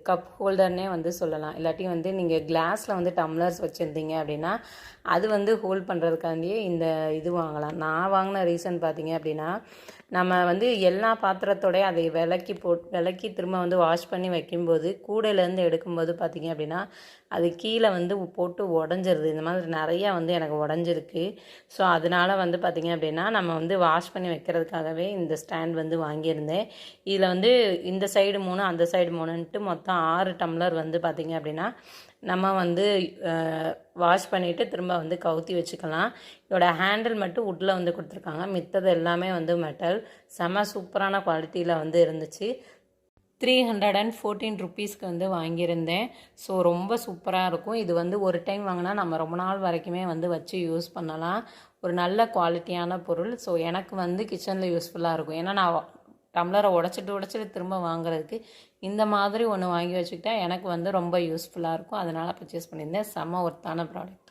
Cup ஹோல்டர்னே வந்து சொல்லலாம். இல்லாட்டி வந்து நீங்கள் கிளாஸில் வந்து டம்ளர்ஸ் வச்சுருந்தீங்க அப்படின்னா அது வந்து ஹோல்ட் பண்ணுறதுக்காண்டியே இந்த இது வாங்கலாம். நான் வாங்கின ரீசன் பார்த்தீங்க அப்படின்னா, நம்ம வந்து எல்லா பாத்திரத்தோடய அதை விலக்கி திரும்ப வந்து வாஷ் பண்ணி வைக்கும்போது கூடையிலேருந்து எடுக்கும்போது பார்த்திங்க அப்படின்னா அது கீழே வந்து போட்டு உடஞ்சிருது. இந்த மாதிரி நிறையா வந்து எனக்கு உடஞ்சிருக்கு. ஸோ அதனால் வந்து பார்த்திங்க அப்படின்னா நம்ம வந்து வாஷ் பண்ணி வைக்கிறதுக்காகவே இந்த ஸ்டாண்ட் வந்து வாங்கியிருந்தேன். இதில் வந்து இந்த சைடு 3 அந்த சைடு 3ன்ட்டு மொத்தம் 6 டம்ளர் வந்து பார்த்திங்க அப்படின்னா நம்ம வந்து வாஷ் பண்ணிவிட்டு திரும்ப வந்து கவுத்தி வச்சுக்கலாம். இதோட ஹேண்டில் மட்டும் வுட்டில் வந்து கொடுத்துருக்காங்க. மித்தது எல்லாமே வந்து மெட்டல். செம சூப்பரான குவாலிட்டியில் வந்து இருந்துச்சு. 314 ருப்பீஸ்க்கு வந்து வாங்கியிருந்தேன். ஸோ ரொம்ப சூப்பராக இருக்கும். இது வந்து ஒரு டைம் வாங்கினா நம்ம ரொம்ப நாள் வரைக்குமே வந்து வச்சு யூஸ் பண்ணலாம். ஒரு நல்ல குவாலிட்டியான பொருள். ஸோ எனக்கு வந்து கிச்சனில் யூஸ்ஃபுல்லாக இருக்கும். ஏன்னா நான் டம்ளரை உடச்சிட்டு திரும்ப வாங்குறதுக்கு இந்த மாதிரி ஒன்று வாங்கி வச்சுக்கிட்டா எனக்கு வந்து ரொம்ப யூஸ்ஃபுல்லாக இருக்கும். அதனால் பர்ச்சேஸ் பண்ணியிருந்தேன். செம்ம ஒர்த்தான ப்ராடக்ட்.